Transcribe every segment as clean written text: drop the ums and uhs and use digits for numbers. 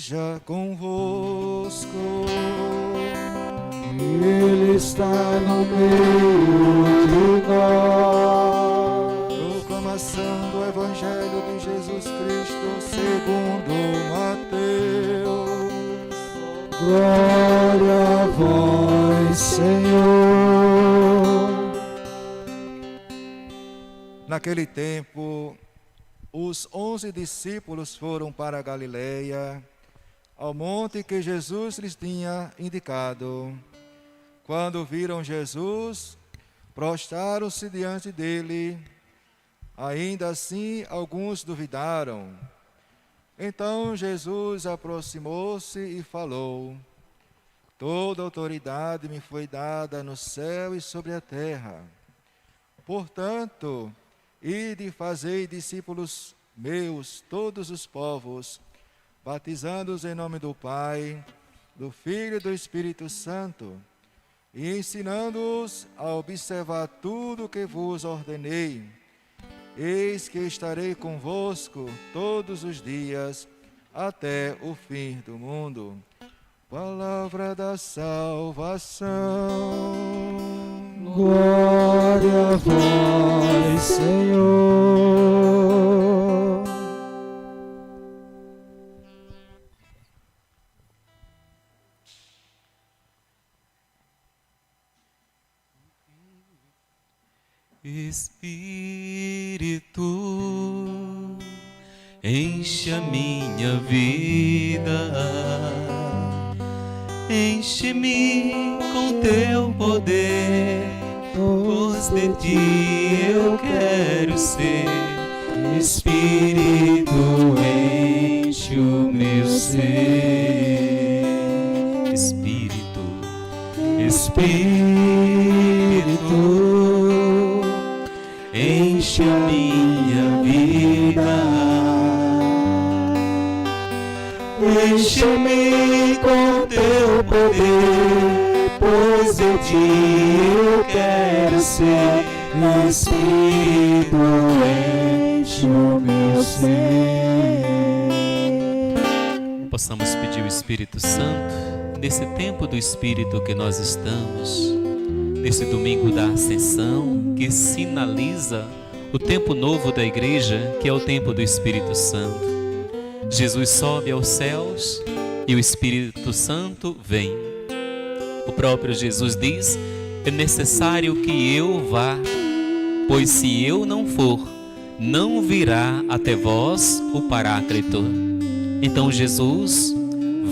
Seja convosco. Ele está no meio de nós. Proclamação do Evangelho de Jesus Cristo segundo Mateus. Glória a vós, Senhor. Naquele tempo, os 11 discípulos foram para a Galileia, ao monte que Jesus lhes tinha indicado. Quando viram Jesus, prostraram-se diante dele. Ainda assim, alguns duvidaram. Então Jesus aproximou-se e falou: Toda autoridade me foi dada no céu e sobre a terra. Portanto, ide e fazei discípulos meus, todos os povos, batizando-os em nome do Pai, do Filho e do Espírito Santo, e ensinando-os a observar tudo o que vos ordenei. Eis que estarei convosco todos os dias, até o fim do mundo. Palavra da salvação. Glória a vós, Senhor. Espírito, enche a minha vida, enche-me com teu poder, pois de ti eu quero ser. Espírito, enche o meu ser. Espírito, Espírito, enche a minha vida, enche-me com teu poder, pois de ti eu quero ser. Espírito, enche o meu ser. Possamos pedir o Espírito Santo nesse tempo do Espírito que nós estamos, nesse domingo da Ascensão, que sinaliza o tempo novo da igreja, que é o tempo do Espírito Santo. Jesus sobe aos céus e o Espírito Santo vem. O próprio Jesus diz: é necessário que eu vá, pois se eu não for, não virá até vós o Paráclito. Então Jesus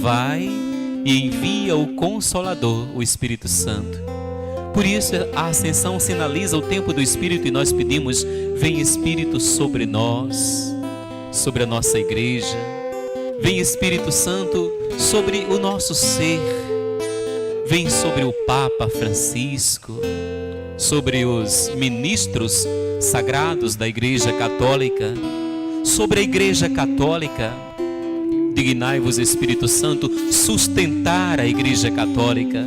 vai e envia o Consolador, o Espírito Santo. Por isso a Ascensão sinaliza o tempo do Espírito e nós pedimos: vem Espírito sobre nós, sobre a nossa igreja. Vem Espírito Santo sobre o nosso ser. Vem sobre o Papa Francisco, sobre os ministros sagrados da Igreja Católica, sobre a Igreja Católica. Dignai-vos, Espírito Santo, sustentar a Igreja Católica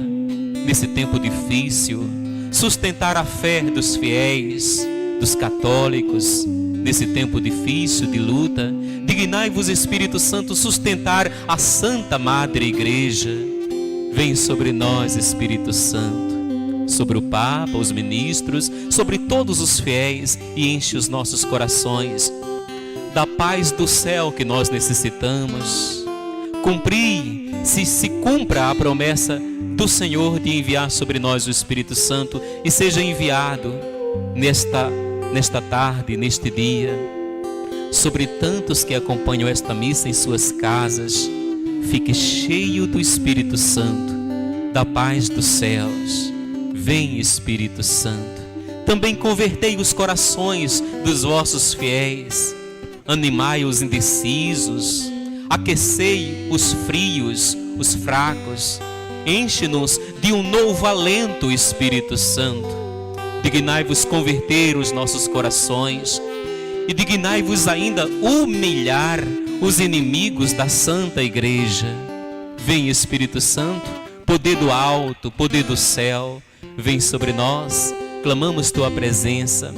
nesse tempo difícil, sustentar a fé dos fiéis, dos católicos, nesse tempo difícil de luta. Dignai-vos, Espírito Santo, sustentar a Santa Madre Igreja. Vem sobre nós, Espírito Santo, sobre o Papa, os ministros, sobre todos os fiéis, e enche os nossos corações da paz do céu que nós necessitamos. Se cumpra a promessa do Senhor de enviar sobre nós o Espírito Santo, e seja enviado nesta tarde, neste dia, sobre tantos que acompanham esta missa em suas casas. Fique cheio do Espírito Santo, da paz dos céus. Vem, Espírito Santo. Também convertei os corações dos vossos fiéis, animai os indecisos, aquecei os frios, os fracos. Enche-nos de um novo alento, Espírito Santo. Dignai-vos converter os nossos corações, e dignai-vos ainda humilhar os inimigos da Santa Igreja. Vem, Espírito Santo, poder do alto, poder do céu, vem sobre nós. Clamamos tua presença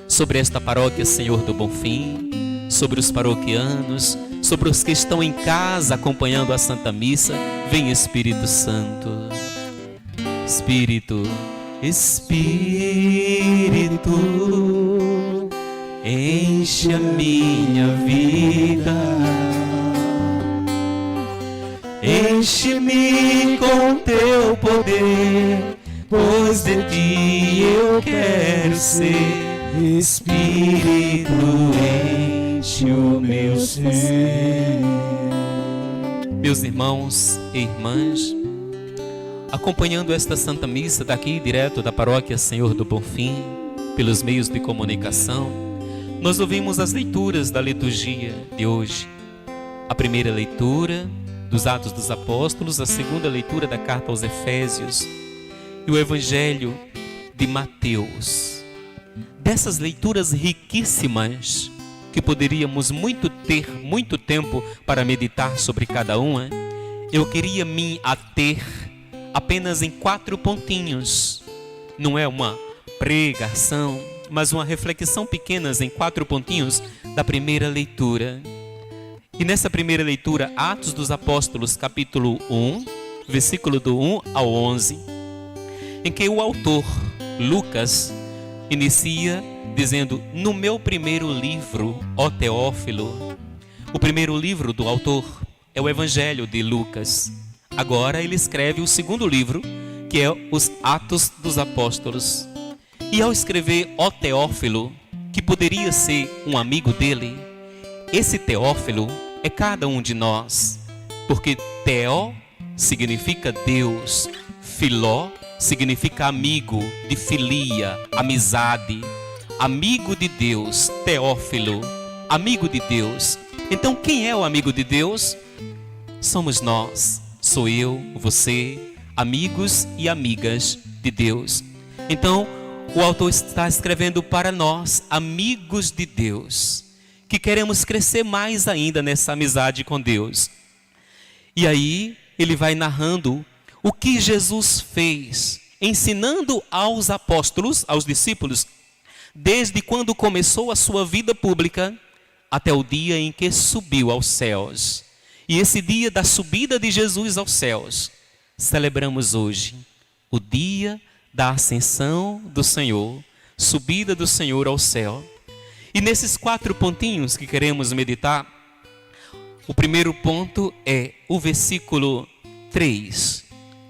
sobre esta paróquia, Senhor do Bonfim, sobre os paroquianos, sobre os que estão em casa acompanhando a Santa Missa. Vem, Espírito Santo. Espírito, Espírito, enche a minha vida, enche-me com teu poder, pois de ti eu quero ser. Espírito, enche o meu ser. Meus irmãos e irmãs, acompanhando esta Santa Missa daqui direto da Paróquia Senhor do Bonfim, pelos meios de comunicação, nós ouvimos as leituras da liturgia de hoje. A primeira leitura dos Atos dos Apóstolos, a segunda leitura da Carta aos Efésios e o Evangelho de Mateus. Dessas leituras riquíssimas, que poderíamos ter muito tempo para meditar sobre cada uma, eu queria me ater apenas em 4 pontinhos. Não é uma pregação, mas uma reflexão pequena em 4 pontinhos da primeira leitura. E nessa primeira leitura, Atos dos Apóstolos, capítulo 1, versículo do 1 ao 11, em que o autor, Lucas, inicia dizendo: no meu primeiro livro, ó Teófilo. O primeiro livro do autor é o Evangelho de Lucas. Agora ele escreve o segundo livro, que é os Atos dos Apóstolos. E ao escrever ó Teófilo, que poderia ser um amigo dele, esse Teófilo é cada um de nós, porque Teó significa Deus, Filó significa amigo, de filia, amizade, amigo de Deus, Teófilo, amigo de Deus. Então quem é o amigo de Deus? Somos nós, sou eu, você, amigos e amigas de Deus. Então o autor está escrevendo para nós, amigos de Deus, que queremos crescer mais ainda nessa amizade com Deus. E aí ele vai narrando o que Jesus fez, ensinando aos apóstolos, aos discípulos, desde quando começou a sua vida pública até o dia em que subiu aos céus. E esse dia da subida de Jesus aos céus, celebramos hoje, o dia da ascensão do Senhor, subida do Senhor ao céu. E nesses 4 pontinhos que queremos meditar, o primeiro ponto é o versículo 3,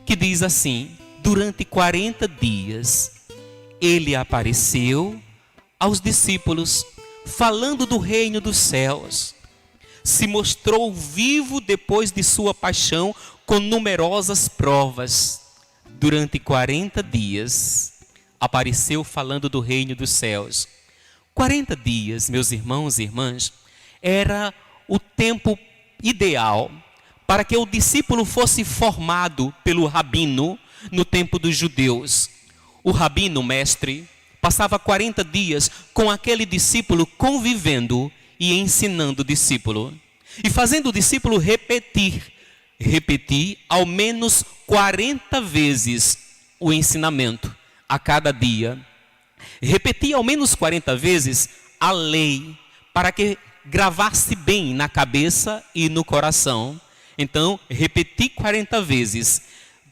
que diz assim: durante 40 dias ele apareceu aos discípulos, falando do reino dos céus. Se mostrou vivo depois de sua paixão com numerosas provas. Durante 40 dias apareceu falando do reino dos céus. 40 dias, meus irmãos e irmãs, era o tempo ideal para que o discípulo fosse formado pelo rabino no tempo dos judeus. O rabino, mestre, passava 40 dias com aquele discípulo convivendo e ensinando o discípulo. E fazendo o discípulo repetir ao menos 40 vezes o ensinamento a cada dia. Repetir ao menos 40 vezes a lei, para que gravasse bem na cabeça e no coração. Então, repetir 40 vezes,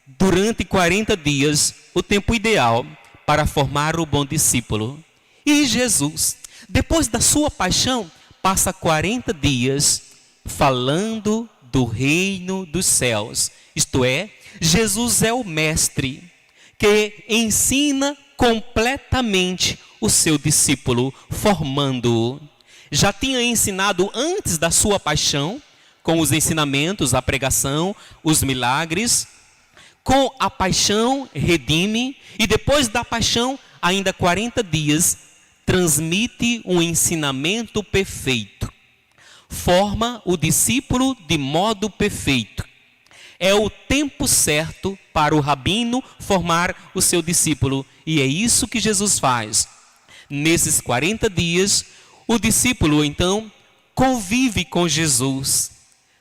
durante 40 dias, o tempo ideal para formar o bom discípulo. E Jesus, depois da sua paixão, passa 40 dias falando do reino dos céus. Isto é, Jesus é o mestre que ensina completamente o seu discípulo, formando-o. Já tinha ensinado antes da sua paixão, com os ensinamentos, a pregação, os milagres. Com a paixão, redime. E depois da paixão, ainda 40 dias, transmite um ensinamento perfeito. Forma o discípulo de modo perfeito. É o tempo certo para o rabino formar o seu discípulo. E é isso que Jesus faz. Nesses 40 dias, o discípulo, então, convive com Jesus.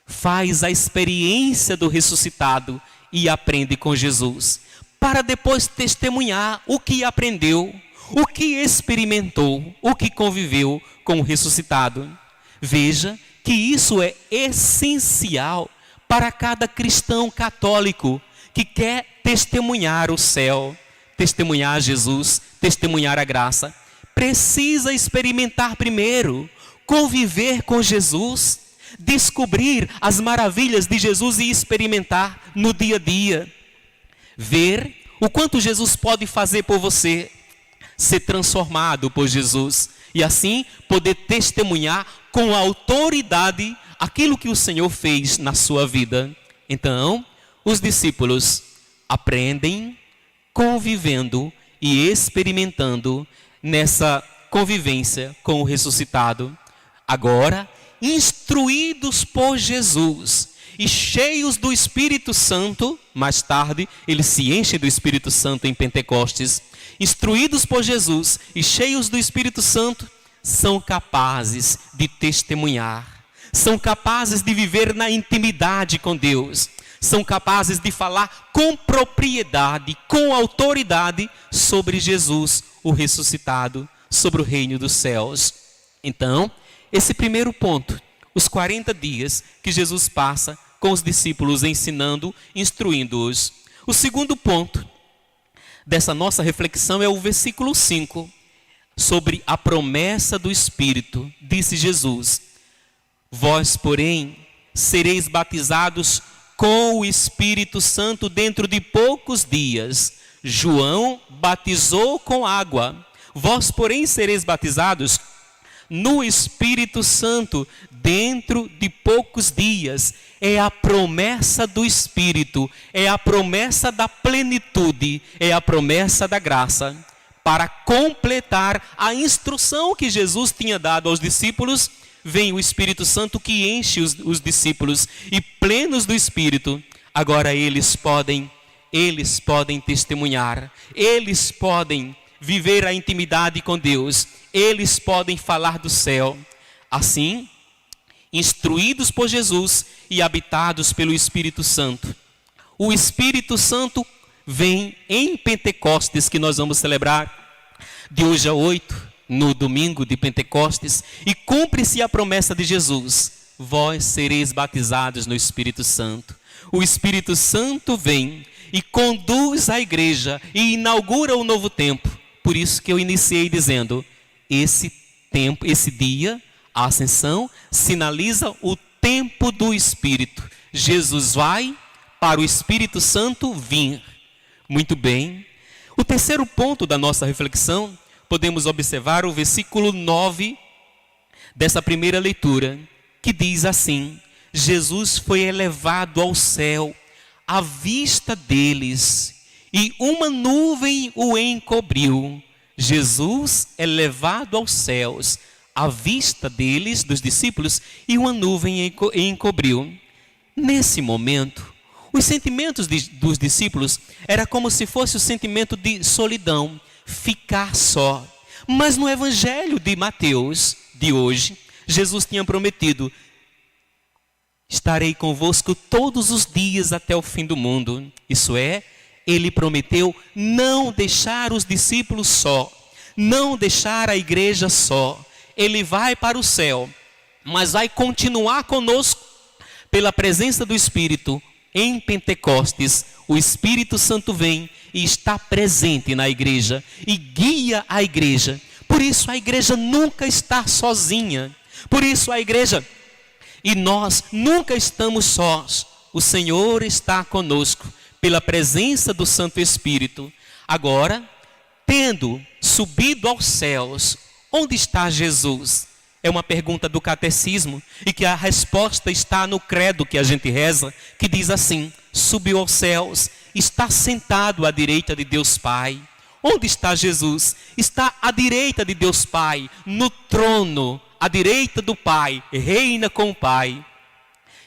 Faz a experiência do ressuscitado e aprende com Jesus, para depois testemunhar o que aprendeu, o que experimentou, o que conviveu com o ressuscitado. Veja que isso é essencial para cada cristão católico que quer testemunhar o céu, testemunhar Jesus, testemunhar a graça. Precisa experimentar primeiro, conviver com Jesus, descobrir as maravilhas de Jesus e experimentar no dia a dia. Ver o quanto Jesus pode fazer por você, ser transformado por Jesus e assim poder testemunhar com autoridade aquilo que o Senhor fez na sua vida. Então, os discípulos aprendem convivendo e experimentando nessa convivência com o ressuscitado. Agora, instruídos por Jesus e cheios do Espírito Santo, mais tarde eles se enchem do Espírito Santo em Pentecostes, instruídos por Jesus e cheios do Espírito Santo, são capazes de testemunhar, são capazes de viver na intimidade com Deus, são capazes de falar com propriedade, com autoridade sobre Jesus, o ressuscitado, sobre o reino dos céus. Então, esse primeiro ponto, os 40 dias que Jesus passa com os discípulos ensinando, instruindo-os. O segundo ponto dessa nossa reflexão é o versículo 5, sobre a promessa do Espírito. Disse Jesus: vós, porém, sereis batizados com o Espírito Santo dentro de poucos dias. João batizou com água. Vós, porém, sereis batizados no Espírito Santo dentro de poucos dias. É a promessa do Espírito, é a promessa da plenitude, é a promessa da graça, para completar a instrução que Jesus tinha dado aos discípulos. Vem o Espírito Santo que enche os discípulos, e plenos do Espírito, agora eles podem testemunhar, eles podem viver a intimidade com Deus, eles podem falar do céu. Assim, instruídos por Jesus e habitados pelo Espírito Santo. O Espírito Santo vem em Pentecostes, que nós vamos celebrar de hoje a 8, no domingo de Pentecostes, e cumpre-se a promessa de Jesus: vós sereis batizados no Espírito Santo. O Espírito Santo vem e conduz a igreja e inaugura o novo tempo. Por isso que eu iniciei dizendo, esse dia, a ascensão, sinaliza o tempo do Espírito. Jesus vai para o Espírito Santo vir. Muito bem. O terceiro ponto da nossa reflexão, podemos observar o versículo 9 dessa primeira leitura, que diz assim: Jesus foi elevado ao céu à vista deles, e uma nuvem o encobriu. Jesus é levado aos céus à vista deles, dos discípulos, e uma nuvem encobriu. Nesse momento, os sentimentos dos discípulos era como se fosse o sentimento de solidão, ficar só. Mas no Evangelho de Mateus de hoje, Jesus tinha prometido: estarei convosco todos os dias até o fim do mundo. Isso é, ele prometeu não deixar os discípulos só, não deixar a igreja só. Ele vai para o céu, mas vai continuar conosco pela presença do Espírito. Em Pentecostes, o Espírito Santo vem e está presente na igreja e guia a igreja. Por isso a igreja nunca está sozinha. Por isso a igreja e nós nunca estamos sós. O Senhor está conosco pela presença do Santo Espírito. Agora, tendo subido aos céus, onde está Jesus? É uma pergunta do catecismo e que a resposta está no credo que a gente reza, que diz assim: subiu aos céus, está sentado à direita de Deus Pai. Onde está Jesus? Está à direita de Deus Pai, no trono, à direita do Pai, reina com o Pai.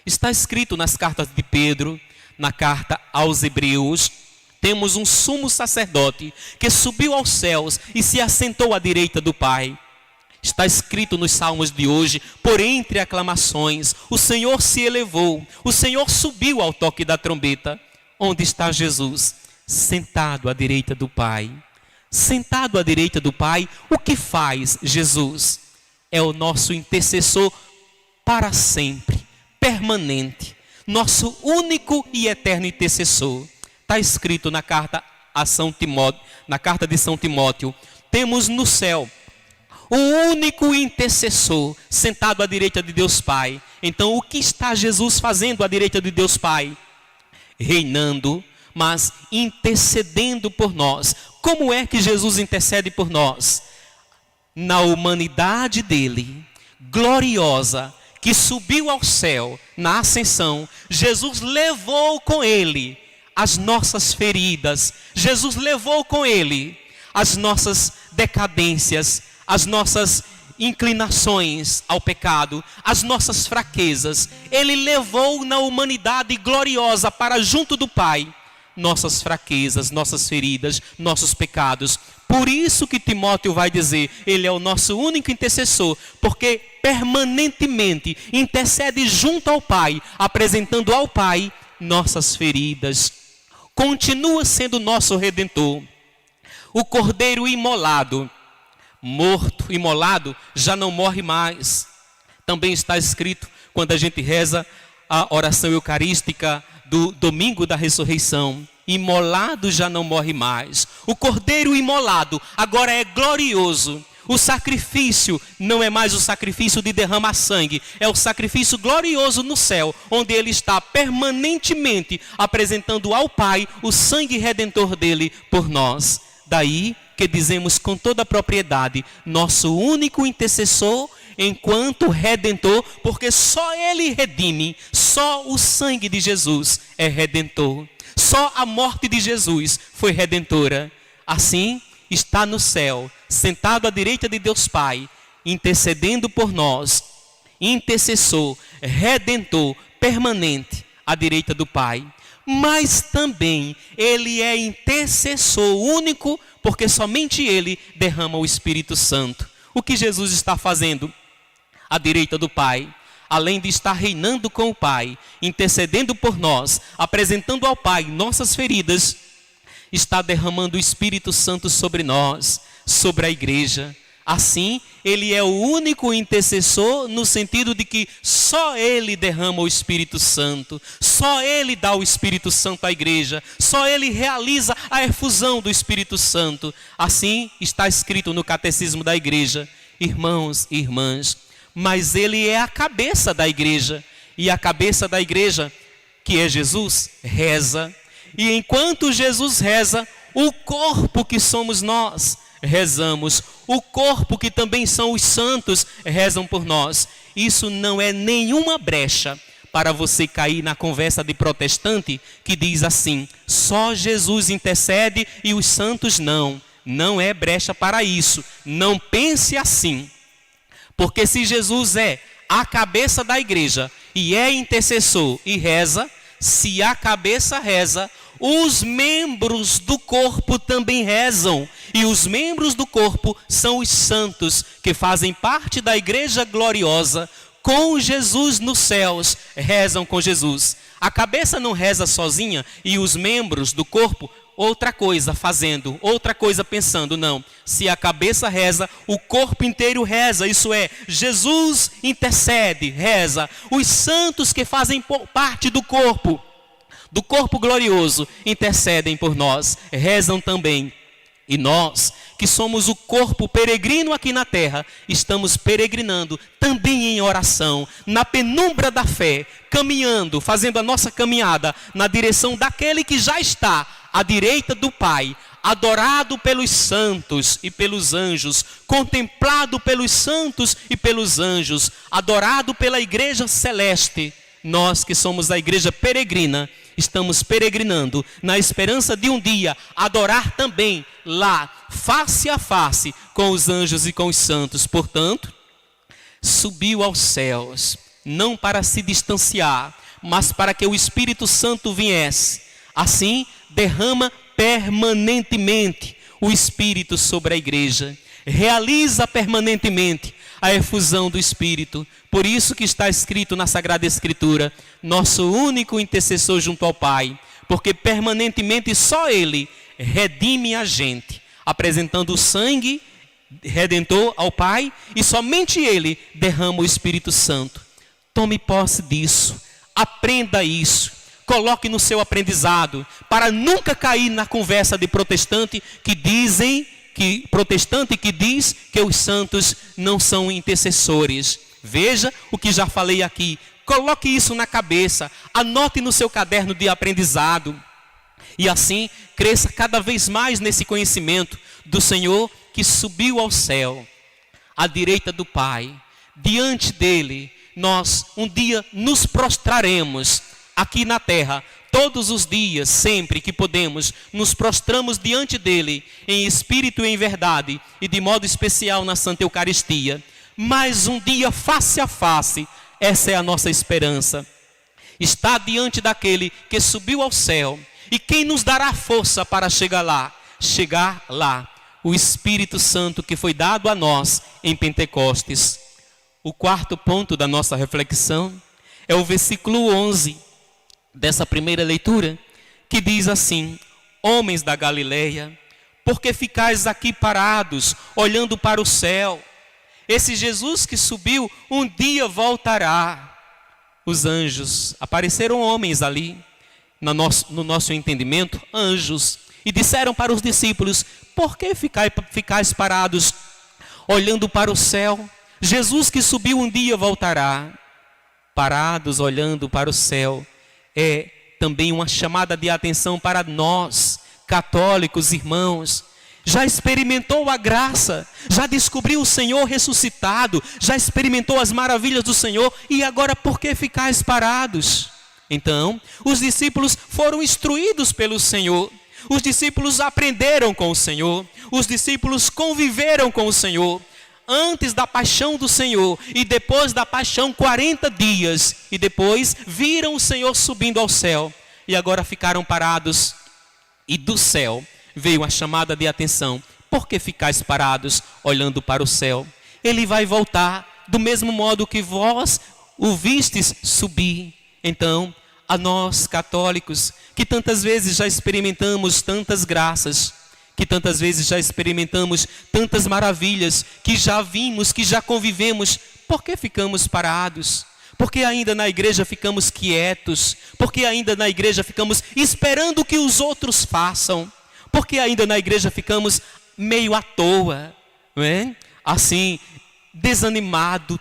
Está escrito nas cartas de Pedro, na carta aos Hebreus, temos um sumo sacerdote que subiu aos céus e se assentou à direita do Pai. Está escrito nos salmos de hoje, por entre aclamações, o Senhor se elevou, o Senhor subiu ao toque da trombeta. Onde está Jesus? Sentado à direita do Pai. Sentado à direita do Pai, o que faz Jesus? É o nosso intercessor para sempre, permanente, nosso único e eterno intercessor. Está escrito na carta a São Timóteo, na carta de São Timóteo, temos no céu o único intercessor sentado à direita de Deus Pai. Então, o que está Jesus fazendo à direita de Deus Pai? Reinando, mas intercedendo por nós. Como é que Jesus intercede por nós? Na humanidade dele, gloriosa, que subiu ao céu, na ascensão, Jesus levou com ele as nossas feridas, Jesus levou com ele as nossas decadências, as nossas inclinações ao pecado, as nossas fraquezas. Ele levou na humanidade gloriosa para junto do Pai nossas fraquezas, nossas feridas, nossos pecados. Por isso que Timóteo vai dizer, ele é o nosso único intercessor, porque permanentemente intercede junto ao Pai, apresentando ao Pai nossas feridas. Continua sendo nosso Redentor. O Cordeiro imolado, morto, imolado, já não morre mais. Também está escrito, quando a gente reza a oração eucarística do domingo da ressurreição, imolado já não morre mais. O Cordeiro imolado agora é glorioso. O sacrifício não é mais o sacrifício de derramar sangue, é o sacrifício glorioso no céu, onde ele está permanentemente apresentando ao Pai o sangue redentor dele por nós. Daí que dizemos com toda a propriedade, nosso único intercessor enquanto redentor, porque só ele redime, só o sangue de Jesus é redentor, só a morte de Jesus foi redentora. Assim, está no céu, sentado à direita de Deus Pai, intercedendo por nós, intercessor, redentor, permanente, à direita do Pai. Mas também ele é intercessor único, porque somente ele derrama o Espírito Santo. O que Jesus está fazendo à direita do Pai, além de estar reinando com o Pai, intercedendo por nós, apresentando ao Pai nossas feridas, está derramando o Espírito Santo sobre nós, sobre a igreja. Assim, ele é o único intercessor no sentido de que só ele derrama o Espírito Santo, só ele dá o Espírito Santo à igreja, só ele realiza a efusão do Espírito Santo. Assim está escrito no Catecismo da Igreja, irmãos e irmãs, mas ele é a cabeça da igreja, e a cabeça da igreja, que é Jesus, reza. E enquanto Jesus reza, o corpo que somos nós, rezamos. O corpo que também são os santos, rezam por nós. Isso não é nenhuma brecha para você cair na conversa de protestante que diz assim, só Jesus intercede e os santos não. Não é brecha para isso. Não pense assim. Porque se Jesus é a cabeça da igreja e é intercessor e reza, se a cabeça reza, os membros do corpo também rezam. E os membros do corpo são os santos que fazem parte da igreja gloriosa, com Jesus nos céus, rezam com Jesus. A cabeça não reza sozinha e os membros do corpo outra coisa fazendo, outra coisa pensando, não. Se a cabeça reza, o corpo inteiro reza, isso é, Jesus intercede, reza. Os santos que fazem parte do corpo glorioso, intercedem por nós, rezam também. E nós, que somos o corpo peregrino aqui na terra, estamos peregrinando também em oração, na penumbra da fé, caminhando, fazendo a nossa caminhada na direção daquele que já está à direita do Pai, adorado pelos santos e pelos anjos, contemplado pelos santos e pelos anjos, adorado pela igreja celeste. Nós que somos a igreja peregrina, estamos peregrinando na esperança de um dia adorar também lá, face a face, com os anjos e com os santos. Portanto, subiu aos céus, não para se distanciar, mas para que o Espírito Santo viesse. Assim, derrama permanentemente o Espírito sobre a igreja, realiza permanentemente a efusão do Espírito. Por isso que está escrito na Sagrada Escritura, nosso único intercessor junto ao Pai, porque permanentemente só Ele redime a gente, apresentando o sangue redentor ao Pai, e somente Ele derrama o Espírito Santo. Tome posse disso, aprenda isso, coloque no seu aprendizado, para nunca cair na conversa de protestante que diz que os santos não são intercessores. Veja o que já falei aqui, coloque isso na cabeça, anote no seu caderno de aprendizado, e assim cresça cada vez mais nesse conhecimento do Senhor que subiu ao céu, à direita do Pai. Diante dele, nós um dia nos prostraremos aqui na terra. Todos os dias, sempre que podemos, nos prostramos diante dele, em espírito e em verdade, e de modo especial na Santa Eucaristia. Mas um dia, face a face, essa é a nossa esperança. Está diante daquele que subiu ao céu. E quem nos dará força para chegar lá? Chegar lá. O Espírito Santo que foi dado a nós em Pentecostes. O quarto ponto da nossa reflexão é o versículo 11 dessa primeira leitura, que diz assim: homens da Galileia, por que ficais aqui parados, olhando para o céu? Esse Jesus que subiu, um dia voltará. Os anjos, apareceram homens ali, no nosso entendimento, anjos, e disseram para os discípulos: por que ficais parados, olhando para o céu? Jesus que subiu um dia voltará. Parados, olhando para o céu, é também uma chamada de atenção para nós, católicos, irmãos. Já experimentou a graça, já descobriu o Senhor ressuscitado, já experimentou as maravilhas do Senhor, e agora por que ficais parados? Então, os discípulos foram instruídos pelo Senhor, os discípulos aprenderam com o Senhor, os discípulos conviveram com o Senhor, antes da paixão do Senhor e depois da paixão 40 dias, e depois viram o Senhor subindo ao céu, e agora ficaram parados, e do céu veio a chamada de atenção: por que ficais parados olhando para o céu? Ele vai voltar do mesmo modo que vós o vistes subir. Então, a nós católicos, que tantas vezes já experimentamos tantas graças, que tantas vezes já experimentamos tantas maravilhas, que já vimos, que já convivemos, por que ficamos parados? Por que ainda na igreja ficamos quietos? Por que ainda na igreja ficamos esperando que os outros façam? Por que ainda na igreja ficamos meio à toa, não é? Assim, desanimado,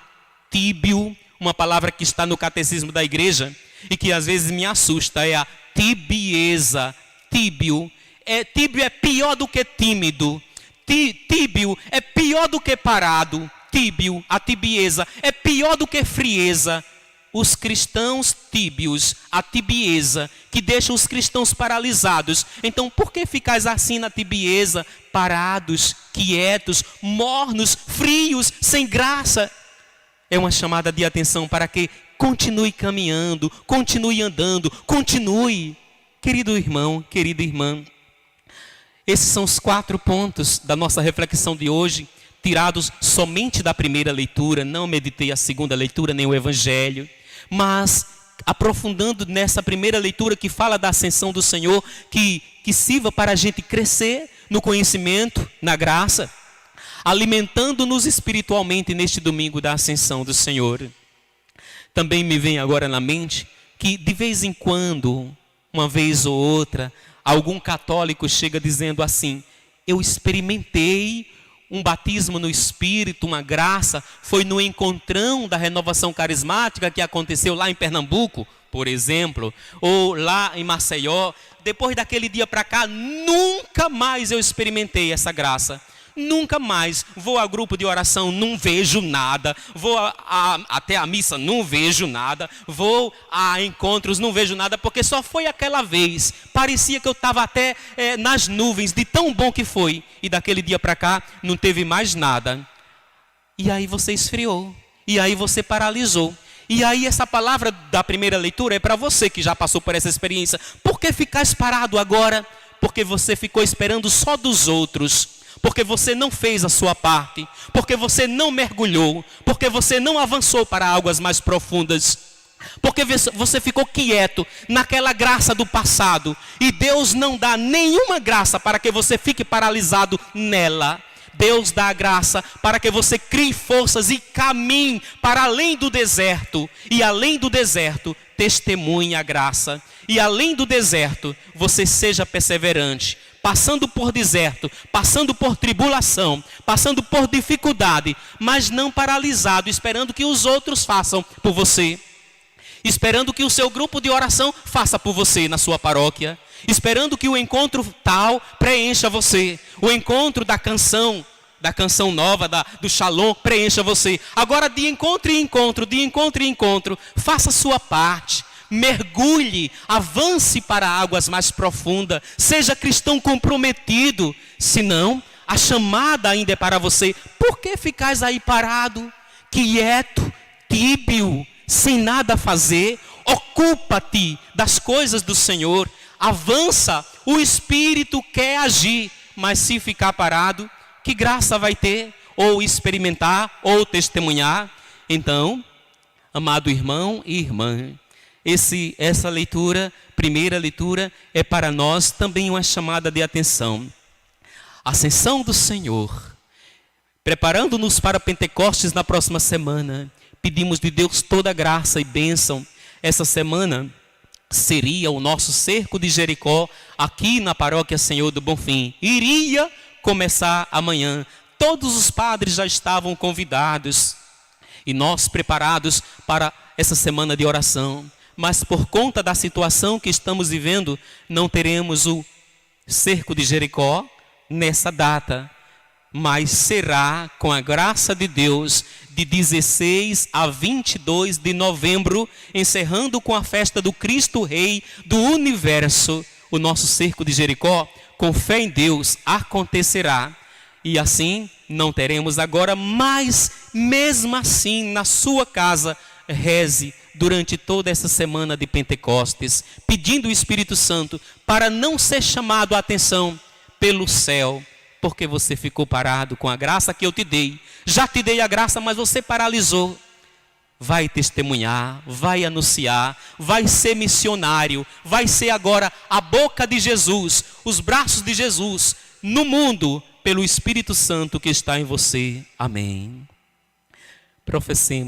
tíbio, uma palavra que está no catecismo da igreja e que às vezes me assusta, é a tibieza. Tíbio é pior do que tímido. Tíbio é pior do que parado. Tíbio, a tibieza, é pior do que frieza. Os cristãos tíbios, a tibieza, que deixa os cristãos paralisados. Então, por que ficais assim na tibieza, parados, quietos, mornos, frios, sem graça? É uma chamada de atenção para que continue caminhando, continue andando, continue. Querido irmão, querida irmã, esses são os 4 pontos da nossa reflexão de hoje, tirados somente da primeira leitura. Não meditei a segunda leitura, nem o Evangelho, mas aprofundando nessa primeira leitura que fala da ascensão do Senhor, que sirva para a gente crescer no conhecimento, na graça, alimentando-nos espiritualmente neste domingo da ascensão do Senhor. Também me vem agora na mente que de vez em quando, uma vez ou outra, algum católico chega dizendo assim: eu experimentei um batismo no Espírito, uma graça, foi no encontrão da renovação carismática que aconteceu lá em Pernambuco, por exemplo, ou lá em Maceió. Depois daquele dia para cá, nunca mais eu experimentei essa graça. Nunca mais. Vou a grupo de oração, não vejo nada. Vou até a missa, não vejo nada. Vou a encontros, não vejo nada, porque só foi aquela vez. Parecia que eu estava até nas nuvens, de tão bom que foi. E daquele dia para cá, não teve mais nada. E aí você esfriou. E aí você paralisou. E aí essa palavra da primeira leitura é para você que já passou por essa experiência. Por que ficais parado agora? Porque você ficou esperando só dos outros. Porque você não fez a sua parte, porque você não mergulhou, porque você não avançou para águas mais profundas, porque você ficou quieto naquela graça do passado, e Deus não dá nenhuma graça para que você fique paralisado nela. Deus dá a graça para que você crie forças e caminhe para além do deserto. E além do deserto, testemunhe a graça. E além do deserto, você seja perseverante. Passando por deserto, passando por tribulação, passando por dificuldade, mas não paralisado, esperando que os outros façam por você. Esperando que o seu grupo de oração faça por você na sua paróquia. Esperando que o encontro tal preencha você. O encontro da canção nova, do Shalom, preencha você. Agora de encontro em encontro, faça a sua parte. Mergulhe, avance para águas mais profundas. Seja cristão comprometido. Senão, a chamada ainda é para você. Por que ficais aí parado, quieto, tíbio, sem nada a fazer? Ocupa-te das coisas do Senhor. Avança, o Espírito quer agir. Mas se ficar parado, que graça vai ter? Ou experimentar, ou testemunhar? Então, amado irmão e irmã, essa leitura, primeira leitura, é para nós também uma chamada de atenção. Ascensão do Senhor. Preparando-nos para Pentecostes na próxima semana, pedimos de Deus toda graça e bênção. Essa semana seria o nosso cerco de Jericó, aqui na paróquia Senhor do Bonfim. Iria começar amanhã. Todos os padres já estavam convidados. E nós preparados para essa semana de oração. Mas por conta da situação que estamos vivendo, não teremos o cerco de Jericó nessa data. Mas será, com a graça de Deus, de 16 a 22 de novembro, encerrando com a festa do Cristo Rei do Universo, o nosso cerco de Jericó, com fé em Deus, acontecerá. E assim, não teremos agora, mas mesmo assim, na sua casa, reze durante toda essa semana de Pentecostes, pedindo o Espírito Santo para não ser chamado a atenção pelo céu, porque você ficou parado com a graça que eu te dei. Já te dei a graça, mas você paralisou. Vai testemunhar, vai anunciar, vai ser missionário, vai ser agora a boca de Jesus, os braços de Jesus no mundo, pelo Espírito Santo que está em você. Amém. Professemos.